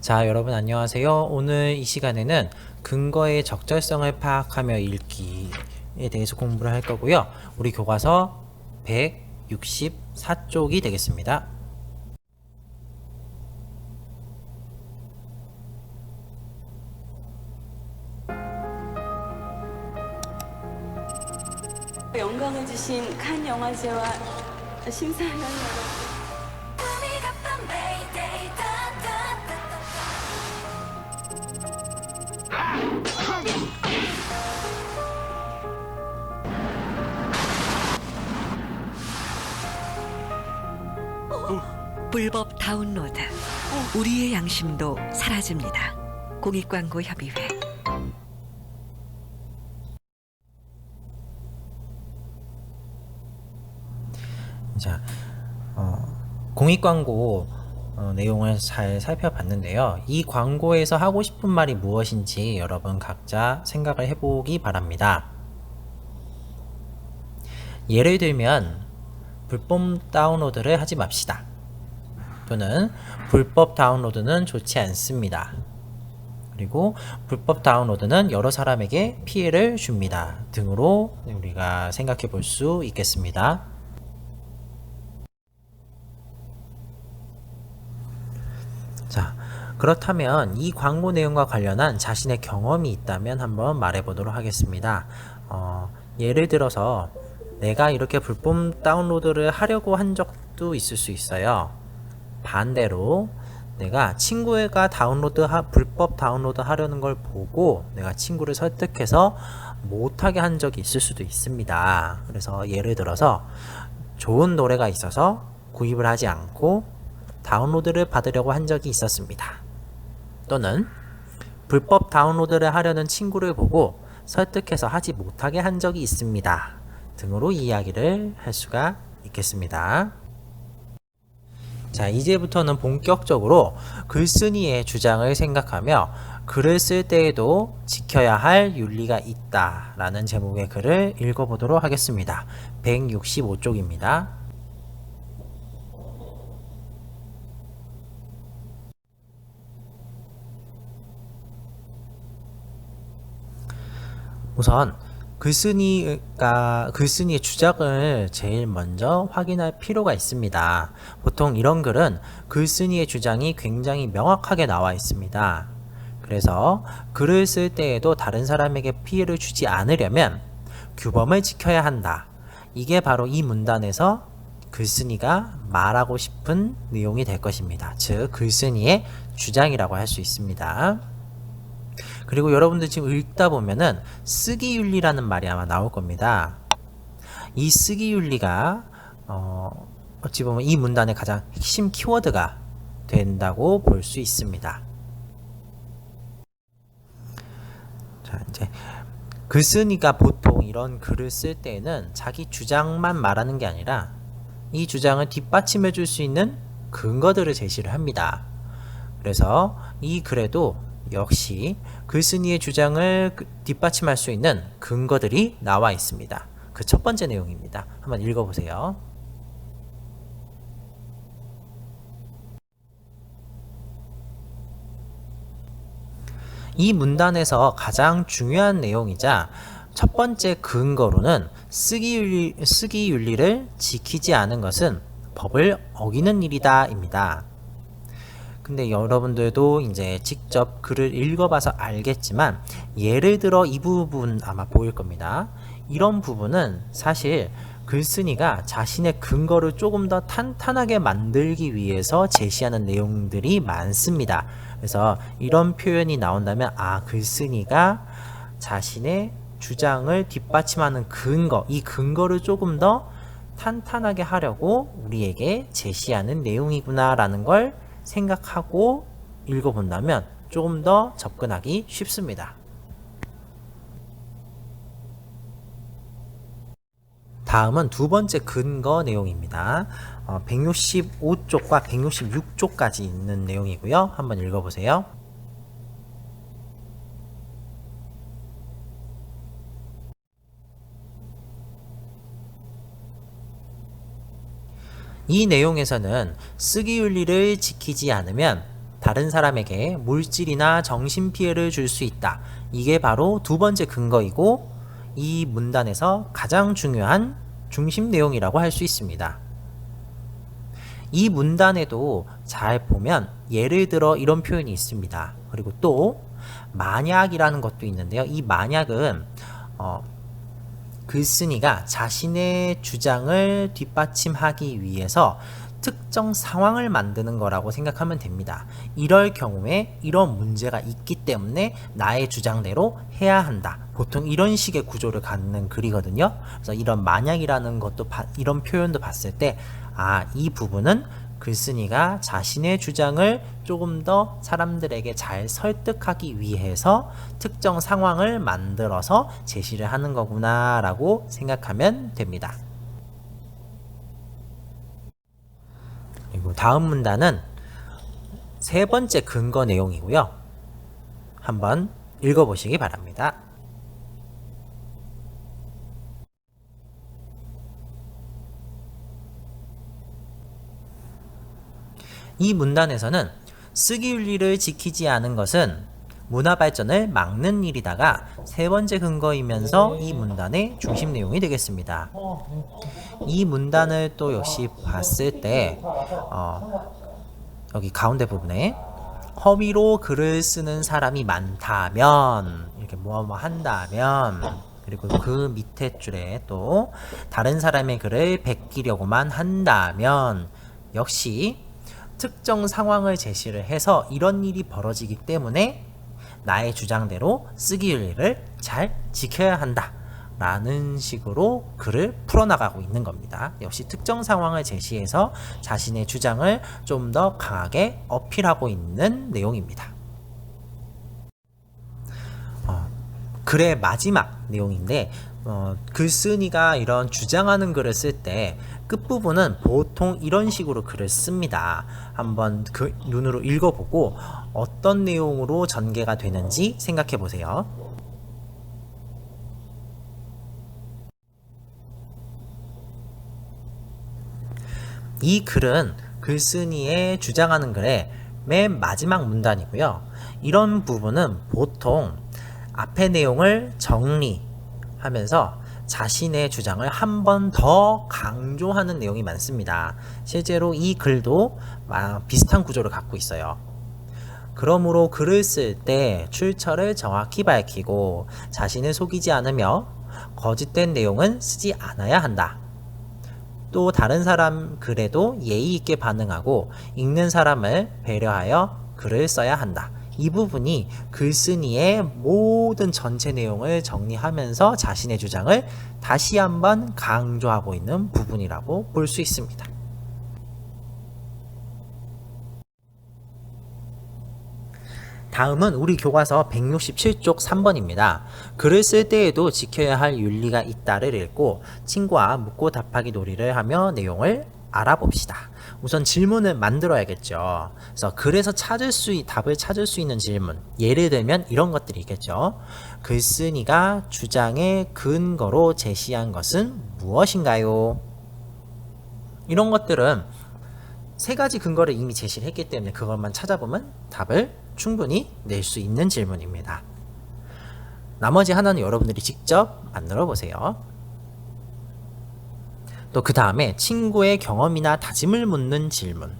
자, 여러분 안녕하세요. 오늘 이 시간에는 근거의 적절성을 파악하며 읽기에 대해서 공부를 할 거고요. 우리 교과서 164쪽이 되겠습니다. 영광을 주신 칸 영화제와 심사위원 여러분, 불법 다운로드. 우리의 양심도 사라집니다. 공익광고협의회. 자, 공익광고 내용을 잘 살펴봤는데요. 이 광고에서 하고 싶은 말이 무엇인지 여러분 각자 생각을 해보기 바랍니다. 예를 들면 불법 다운로드를 하지 맙시다. 또는 불법 다운로드는 좋지 않습니다. 그리고 불법 다운로드는 여러 사람에게 피해를 줍니다. 등으로 우리가 생각해 볼 수 있겠습니다. 자, 그렇다면 이 광고 내용과 관련한 자신의 경험이 있다면 한번 말해 보도록 하겠습니다. 예를 들어서 내가 이렇게 불법 다운로드를 하려고 한 적도 있을 수 있어요. 반대로 내가 친구가 불법 다운로드 하려는 걸 보고 내가 친구를 설득해서 못하게 한 적이 있을 수도 있습니다. 그래서 예를 들어서 좋은 노래가 있어서 구입을 하지 않고 다운로드를 받으려고 한 적이 있었습니다. 또는 불법 다운로드를 하려는 친구를 보고 설득해서 하지 못하게 한 적이 있습니다. 등으로 이야기를 할 수가 있겠습니다. 자, 이제부터는 본격적으로 글쓴이의 주장을 생각하며 글을 쓸 때에도 지켜야 할 윤리가 있다 라는 제목의 글을 읽어보도록 하겠습니다. 165쪽입니다. 우선 글쓴이의 주장을 제일 먼저 확인할 필요가 있습니다. 보통 이런 글은 글쓴이의 주장이 굉장히 명확하게 나와 있습니다. 그래서 글을 쓸 때에도 다른 사람에게 피해를 주지 않으려면 규범을 지켜야 한다. 이게 바로 이 문단에서 글쓴이가 말하고 싶은 내용이 될 것입니다. 즉, 글쓴이의 주장이라고 할 수 있습니다. 그리고 여러분들 지금 읽다 보면은 쓰기윤리라는 말이 아마 나올 겁니다. 이 쓰기윤리가 어찌 보면 이 문단의 가장 핵심 키워드가 된다고 볼 수 있습니다. 자, 이제 글쓴이가 보통 이런 글을 쓸 때에는 자기 주장만 말하는 게 아니라 이 주장을 뒷받침해 줄 수 있는 근거들을 제시를 합니다. 그래서 이 글에도 역시 글쓴이의 주장을 뒷받침할 수 있는 근거들이 나와 있습니다. 그 첫 번째 내용입니다. 한번 읽어보세요. 이 문단에서 가장 중요한 내용이자 첫 번째 근거로는 쓰기 윤리를 지키지 않은 것은 법을 어기는 일이다 입니다. 근데 여러분들도 이제 직접 글을 읽어봐서 알겠지만 예를 들어 이 부분 아마 보일 겁니다. 이런 부분은 사실 글쓴이가 자신의 근거를 조금 더 탄탄하게 만들기 위해서 제시하는 내용들이 많습니다. 그래서 이런 표현이 나온다면 글쓴이가 자신의 주장을 뒷받침하는 근거, 이 근거를 조금 더 탄탄하게 하려고 우리에게 제시하는 내용이구나 라는 걸 생각하고 읽어본다면 조금 더 접근하기 쉽습니다. 다음은 두 번째 근거 내용입니다. 165쪽과 166쪽까지 있는 내용이고요. 한번 읽어보세요. 이 내용에서는 쓰기윤리를 지키지 않으면 다른 사람에게 물질이나 정신피해를 줄 수 있다. 이게 바로 두 번째 근거이고 이 문단에서 가장 중요한 중심 내용이라고 할 수 있습니다. 이 문단에도 잘 보면 예를 들어 이런 표현이 있습니다. 그리고 또 만약이라는 것도 있는데요. 이 만약은 글쓴이가 자신의 주장을 뒷받침하기 위해서 특정 상황을 만드는 거라고 생각하면 됩니다. 이럴 경우에 이런 문제가 있기 때문에 나의 주장대로 해야 한다. 보통 이런 식의 구조를 갖는 글이거든요. 그래서 이런 만약이라는 것도 이런 표현도 봤을 때 이 부분은 글쓴이가 자신의 주장을 조금 더 사람들에게 잘 설득하기 위해서 특정 상황을 만들어서 제시를 하는 거구나 라고 생각하면 됩니다. 그리고 다음 문단은 세 번째 근거 내용이고요. 한번 읽어보시기 바랍니다. 이 문단에서는 쓰기윤리를 지키지 않은 것은 문화 발전을 막는 일이다가 세 번째 근거이면서 이 문단의 중심 내용이 되겠습니다. 이 문단을 또 역시 봤을 때 여기 가운데 부분에 허위로 글을 쓰는 사람이 많다면 이렇게 뭐뭐 한다면 그리고 그 밑에 줄에 또 다른 사람의 글을 베끼려고만 한다면 역시 특정 상황을 제시를 해서 이런 일이 벌어지기 때문에 나의 주장대로 쓰기윤리를 잘 지켜야 한다 라는 식으로 글을 풀어나가고 있는 겁니다. 역시 특정 상황을 제시해서 자신의 주장을 좀 더 강하게 어필하고 있는 내용입니다. 글의 마지막 내용인데 글쓴이가 이런 주장하는 글을 쓸 때 끝부분은 보통 이런 식으로 글을 씁니다. 한번 그 눈으로 읽어보고 어떤 내용으로 전개가 되는지 생각해 보세요. 이 글은 글쓴이의 주장하는 글의 맨 마지막 문단이고요. 이런 부분은 보통 앞의 내용을 정리하면서 자신의 주장을 한 번 더 강조하는 내용이 많습니다. 실제로 이 글도 비슷한 구조를 갖고 있어요. 그러므로 글을 쓸 때 출처를 정확히 밝히고 자신을 속이지 않으며 거짓된 내용은 쓰지 않아야 한다. 또 다른 사람 글에도 예의 있게 반응하고 읽는 사람을 배려하여 글을 써야 한다. 이 부분이 글쓴이의 모든 전체 내용을 정리하면서 자신의 주장을 다시 한번 강조하고 있는 부분이라고 볼 수 있습니다. 다음은 우리 교과서 167쪽 3번입니다. 글을 쓸 때에도 지켜야 할 윤리가 있다를 읽고 친구와 묻고 답하기 놀이를 하며 내용을 알아봅시다. 우선 질문을 만들어야겠죠. 그래서 글에서 답을 찾을 수 있는 질문. 예를 들면 이런 것들이 있겠죠. 글쓴이가 주장의 근거로 제시한 것은 무엇인가요? 이런 것들은 세 가지 근거를 이미 제시를 했기 때문에 그것만 찾아보면 답을 충분히 낼 수 있는 질문입니다. 나머지 하나는 여러분들이 직접 만들어 보세요. 또 그 다음에 친구의 경험이나 다짐을 묻는 질문.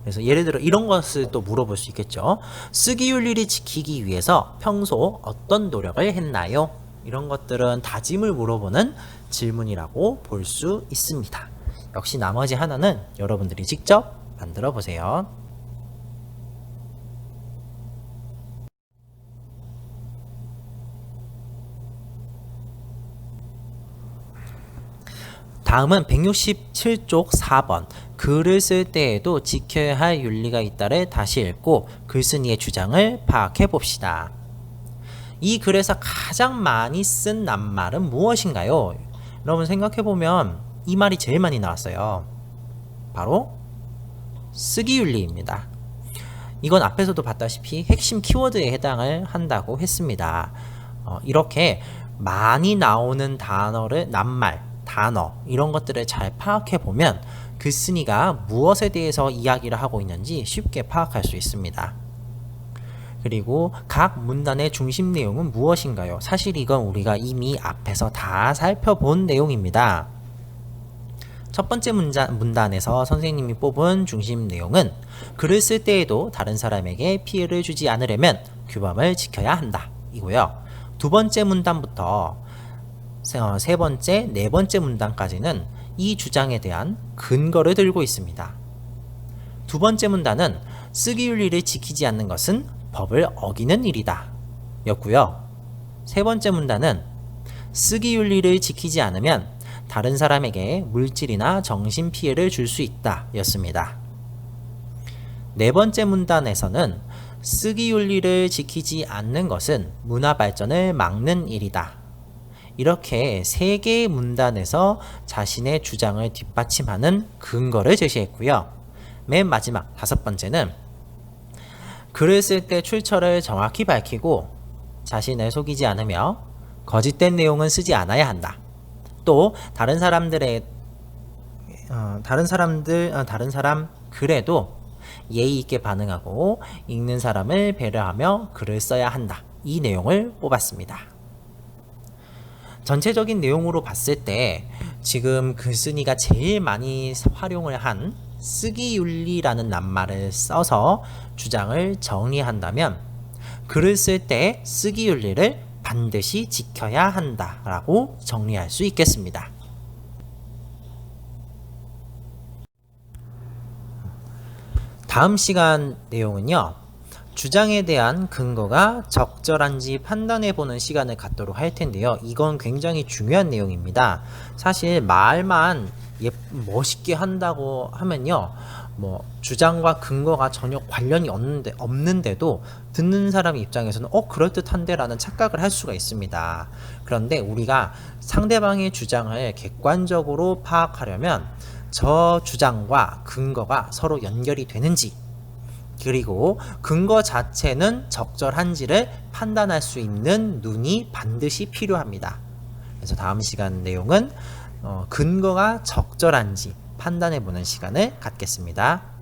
그래서 예를 들어 이런 것을 또 물어볼 수 있겠죠. 쓰기윤리를 지키기 위해서 평소 어떤 노력을 했나요? 이런 것들은 다짐을 물어보는 질문이라고 볼 수 있습니다. 역시 나머지 하나는 여러분들이 직접 만들어 보세요. 다음은 167쪽 4번. 글을 쓸 때에도 지켜야 할 윤리가 있다를 다시 읽고 글쓴이의 주장을 파악해 봅시다. 이 글에서 가장 많이 쓴 낱말은 무엇인가요? 여러분 생각해 보면 이 말이 제일 많이 나왔어요. 바로 쓰기윤리입니다. 이건 앞에서도 봤다시피 핵심 키워드에 해당을 한다고 했습니다. 이렇게 많이 나오는 단어를 낱말, 단어 이런 것들을 잘 파악해 보면 글쓴이가 무엇에 대해서 이야기를 하고 있는지 쉽게 파악할 수 있습니다. 그리고 각 문단의 중심 내용은 무엇인가요? 사실 이건 우리가 이미 앞에서 다 살펴본 내용입니다. 첫 번째 문단에서 선생님이 뽑은 중심 내용은 글을 쓸 때에도 다른 사람에게 피해를 주지 않으려면 규범을 지켜야 한다 이고요. 두 번째 문단부터 세 번째, 네 번째 문단까지는 이 주장에 대한 근거를 들고 있습니다. 두 번째 문단은 쓰기 윤리를 지키지 않는 것은 법을 어기는 일이다 였고요. 세 번째 문단은 쓰기 윤리를 지키지 않으면 다른 사람에게 물질이나 정신 피해를 줄 수 있다 였습니다. 네 번째 문단에서는 쓰기 윤리를 지키지 않는 것은 문화 발전을 막는 일이다. 이렇게 세 개의 문단에서 자신의 주장을 뒷받침하는 근거를 제시했고요. 맨 마지막 다섯 번째는 글을 쓸 때 출처를 정확히 밝히고 자신을 속이지 않으며 거짓된 내용은 쓰지 않아야 한다. 또 다른 사람 글에도 예의 있게 반응하고 읽는 사람을 배려하며 글을 써야 한다. 이 내용을 뽑았습니다. 전체적인 내용으로 봤을 때 지금 글쓴이가 제일 많이 활용을 한 쓰기 윤리라는 낱말을 써서 주장을 정리한다면 글을 쓸 때 쓰기 윤리를 반드시 지켜야 한다라고 정리할 수 있겠습니다. 다음 시간 내용은요. 주장에 대한 근거가 적절한지 판단해보는 시간을 갖도록 할 텐데요. 이건 굉장히 중요한 내용입니다. 사실 말만 멋있게 한다고 하면요. 주장과 근거가 전혀 관련이 없는데도 듣는 사람 입장에서는 그럴듯한데 라는 착각을 할 수가 있습니다. 그런데 우리가 상대방의 주장을 객관적으로 파악하려면 저 주장과 근거가 서로 연결이 되는지 그리고 근거 자체는 적절한지를 판단할 수 있는 눈이 반드시 필요합니다. 그래서 다음 시간 내용은 근거가 적절한지 판단해보는 시간을 갖겠습니다.